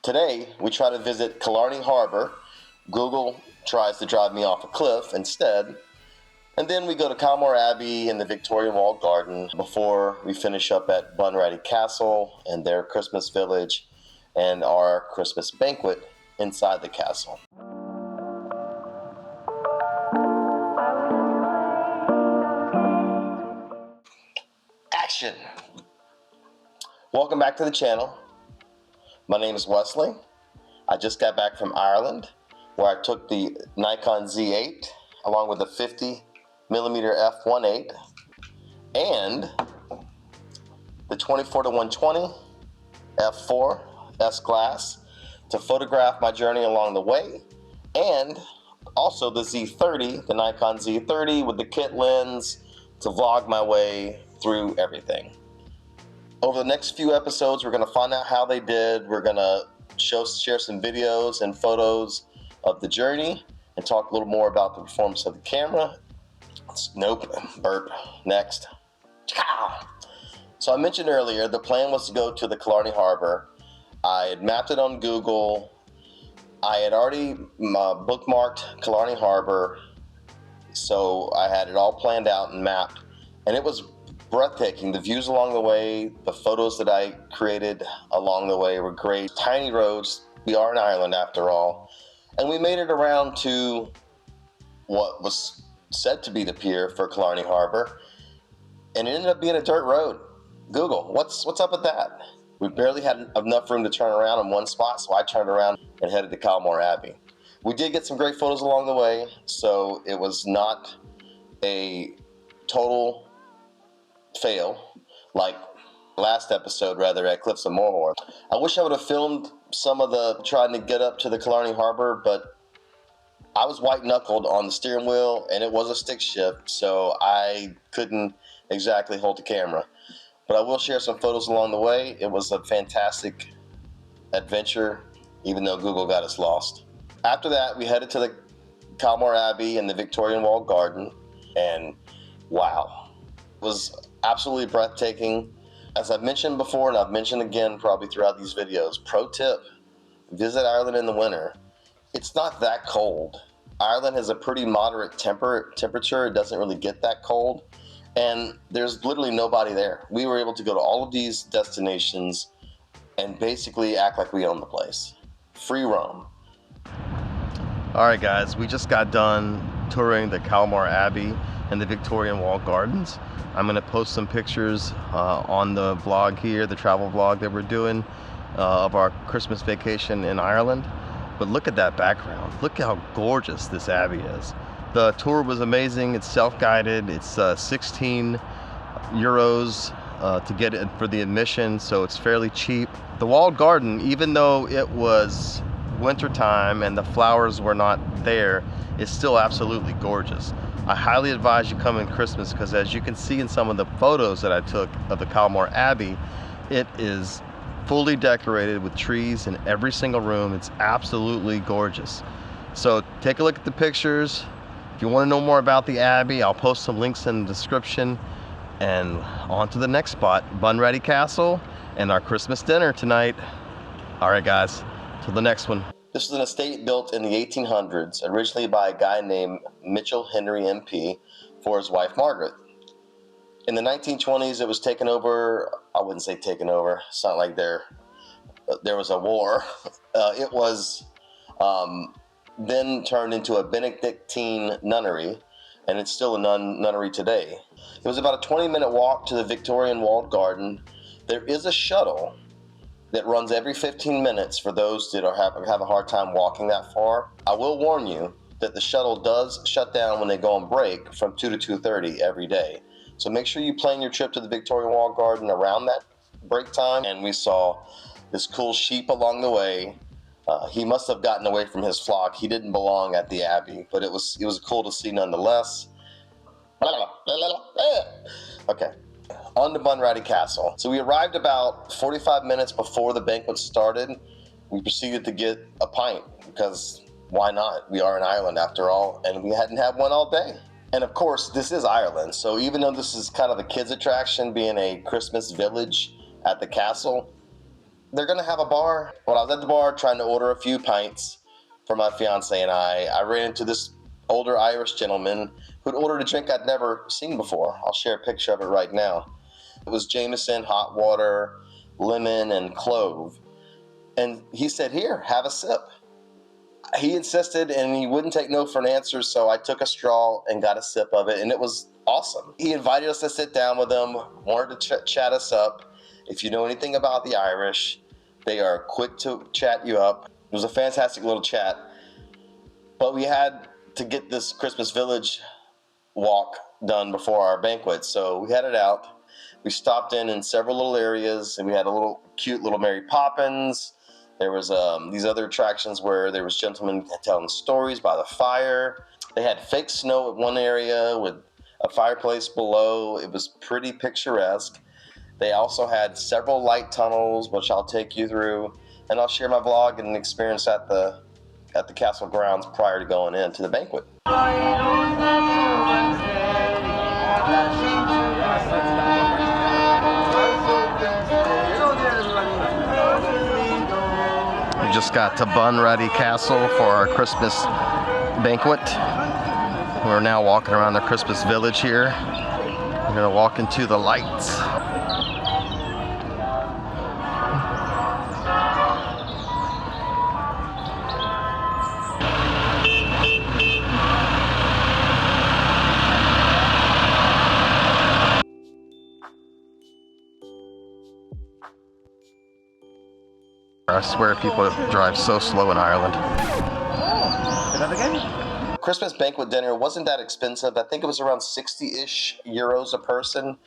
Today, we try to visit Killarney Harbor. Google tries to drive me off a cliff instead. And then we go to Kylemore Abbey and the Victorian Walled Garden before we finish up at Bunratty Castle and their Christmas village and our Christmas banquet inside the castle. Action! Welcome back to the channel. My name is Wesley. I just got back from Ireland where I took the Nikon Z8 along with the 50mm f1.8 and the 24-120 f4 S-Class to photograph my journey along the way, and also the Z30, the Nikon Z30 with the kit lens to vlog my way through everything. Over the next few episodes, we're going to find out how they did. We're going to share some videos and photos of the journey and talk a little more about the performance of the camera. Nope, burp. Next. So I mentioned earlier the plan was to go to the Killarney Harbor. I had mapped it on Google. I had already bookmarked Killarney Harbor, so I had it all planned out and mapped, and it was breathtaking. The views along the way, the photos that I created along the way were great. Tiny roads. We are in Ireland after all. And we made it around to what was said to be the pier for Killarney Harbor, and it ended up being a dirt road. Google, what's up with that? We barely had enough room to turn around in one spot, so I turned around and headed to Kylemore Abbey. We did get some great photos along the way, so it was not a total fail like last episode, rather, at Cliffs of Moher. I wish I would have filmed some of the trying to get up to the Killarney Harbor, but I was white-knuckled on the steering wheel, and it was a stick shift, so I couldn't exactly hold the camera. But I will share some photos along the way. It was a fantastic adventure, even though Google got us lost. After that, we headed to the Kylemore Abbey and the Victorian Walled Garden, and wow, it was absolutely breathtaking. As I've mentioned before, and I've mentioned again probably throughout these videos, pro tip, visit Ireland in the winter. It's not that cold. Ireland has a pretty moderate temperature. It doesn't really get that cold, and there's literally nobody there. We were able to go to all of these destinations and basically act like we own the place. Free roam. Alright guys, we just got done touring the Kylemore Abbey and the Victorian Walled Gardens. I'm going to post some pictures on the vlog here, the travel vlog that we're doing of our Christmas vacation in Ireland. But look at that background. Look how gorgeous this abbey is. The tour was amazing. It's self-guided. It's 16 euros to get it for the admission, so it's fairly cheap. The walled garden, even though it was wintertime and the flowers were not there, is still absolutely gorgeous. I highly advise you come in Christmas because, as you can see in some of the photos that I took of the Kylemore Abbey, it is fully decorated with trees in every single room. It's absolutely gorgeous. So take a look at the pictures. If you want to know more about the Abbey, I'll post some links in the description. And on to the next spot, Bunratty Castle and our Christmas dinner tonight. All right guys, till the next one. This is an estate built in the 1800s, originally by a guy named Mitchell Henry MP for his wife Margaret. In the 1920s, it was taken over. I wouldn't say taken over. It's not like there was a war. It was then turned into a Benedictine nunnery, and it's still a nunnery today. It was about a 20-minute walk to the Victorian Walled Garden. There is a shuttle that runs every 15 minutes for those that have a hard time walking that far. I will warn you that the shuttle does shut down when they go on break from 2 to 2:30 every day. So make sure you plan your trip to the Victorian Walled Garden around that break time. And we saw this cool sheep along the way. He must have gotten away from his flock. He didn't belong at the Abbey, but it was cool to see nonetheless. Okay. On to Bunratty Castle. So we arrived about 45 minutes before the banquet started. We proceeded to get a pint because why not? We are in Ireland after all, and we hadn't had one all day. And of course, this is Ireland, so even though this is kind of a kids attraction, being a Christmas village at the castle, they're gonna have a bar. When I was at the bar trying to order a few pints for my fiance and I ran into this older Irish gentleman who'd ordered a drink I'd never seen before. I'll share a picture of it right now. It was Jameson, hot water, lemon, and clove. And he said, "Here, have a sip." He insisted and he wouldn't take no for an answer, so I took a straw and got a sip of it, and it was awesome. He invited us to sit down with him, wanted to chat us up. If you know anything about the Irish, they are quick to chat you up. It was a fantastic little chat, but we had to get this Christmas Village walk done before our banquet, so we headed out. We stopped in several little areas, and we had a little cute little Mary Poppins. There was these other attractions where there was gentlemen telling stories by the fire. They had fake snow at one area with a fireplace below. It was pretty picturesque. They also had several light tunnels, which I'll take you through, and I'll share my vlog and experience at the castle grounds prior to going into the banquet. We just got to Bunratty Castle for our Christmas banquet. We're now walking around the Christmas village here. We're gonna walk into the lights. I swear people drive so slow in Ireland. Christmas banquet dinner wasn't that expensive. I think it was around 60-ish euros a person.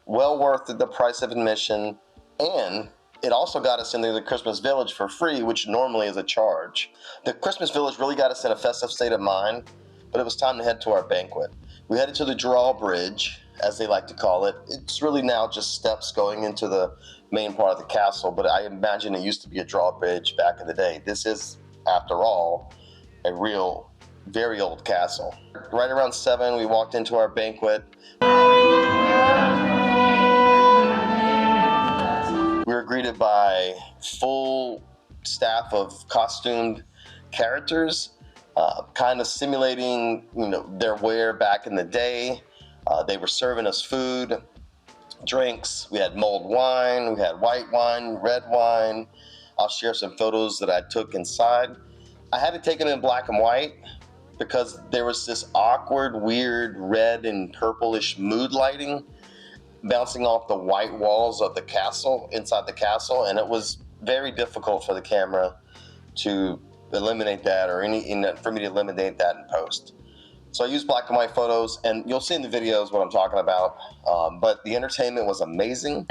Well worth the price of admission. And it also got us into the Christmas Village for free, which normally is a charge. The Christmas Village really got us in a festive state of mind, but it was time to head to our banquet. We headed to the drawbridge, as they like to call it. It's really now just steps going into the main part of the castle, but I imagine it used to be a drawbridge back in the day. This is, after all, a real, very old castle. Right around 7, we walked into our banquet. We were greeted by full staff of costumed characters, kind of simulating, their wear back in the day. They were serving us food, drinks. We had mulled wine, we had white wine, red wine. I'll share some photos that I took inside. I had to take them in black and white because there was this awkward, weird red and purplish mood lighting bouncing off the white walls of the castle, inside the castle, and it was very difficult for the camera to eliminate that, or for me to eliminate that in post. So I used black and white photos, and you'll see in the videos what I'm talking about, but the entertainment was amazing.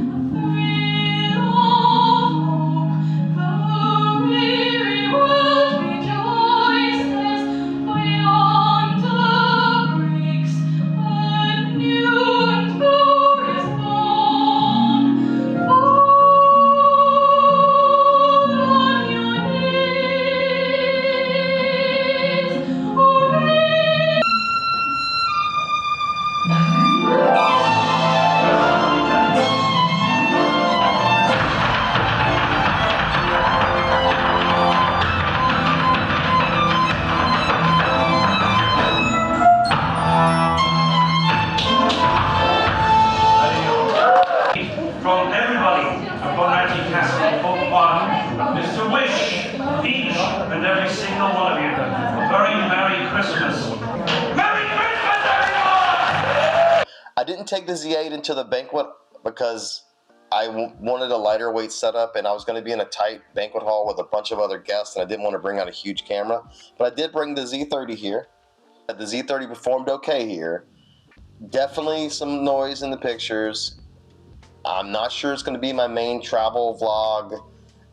From everybody at Bunratty Castle, is to wish each and every single one of you a very Merry Christmas. Merry Christmas, everyone! I didn't take the Z8 into the banquet because I wanted a lighter weight setup, and I was going to be in a tight banquet hall with a bunch of other guests, and I didn't want to bring out a huge camera. But I did bring the Z30 here. The Z30 performed okay here. Definitely some noise in the pictures. I'm not sure it's going to be my main travel vlog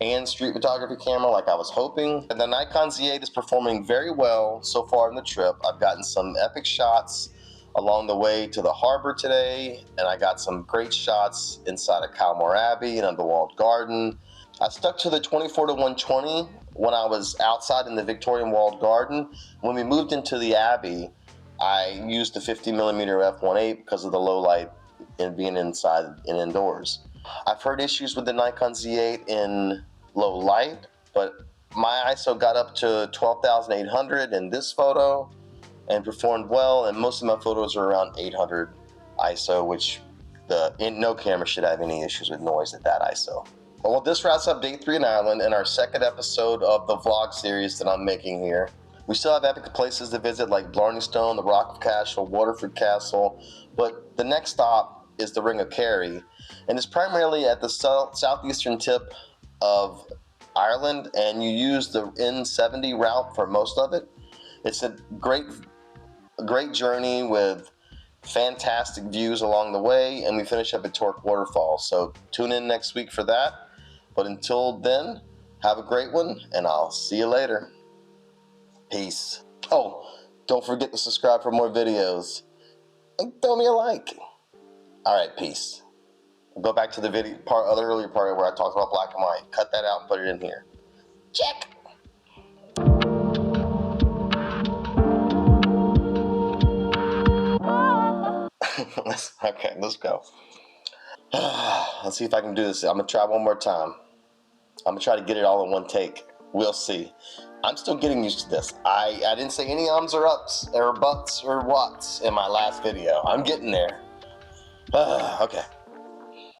and street photography camera like I was hoping. And the Nikon Z8 is performing very well so far in the trip. I've gotten some epic shots along the way to the harbor today, and I got some great shots inside of Kylemore Abbey and on the walled garden. I stuck to the 24-to-120 when I was outside in the Victorian walled garden. When we moved into the Abbey, I used the 50mm f1.8 because of the low light and being inside and indoors. I've heard issues with the Nikon Z8 in low light, but my ISO got up to 12,800 in this photo and performed well, and most of my photos are around 800 ISO, which no camera should have any issues with noise at that ISO. Well, this wraps up day 3 in Ireland and our second episode of the vlog series that I'm making here. We still have epic places to visit like Blarney Stone, the Rock of Cashel, Waterford Castle, but the next stop is the Ring of Kerry, and it's primarily at the southeastern tip of Ireland, and you use the N70 route for most of it. It's a great journey with fantastic views along the way, and we finish up at Torque Waterfall, so tune in next week for that. But until then, have a great one, and I'll see you later. Peace. Oh, don't forget to subscribe for more videos. And throw me a like. Alright, peace. Go back to the earlier part where I talked about black and white. Cut that out and put it in here. Check. Okay, let's go. Let's see if I can do this. I'm going to try one more time. I'm going to try to get it all in one take. We'll see. I'm still getting used to this. I didn't say any ums or ups or buts or whats in my last video. I'm getting there. Okay.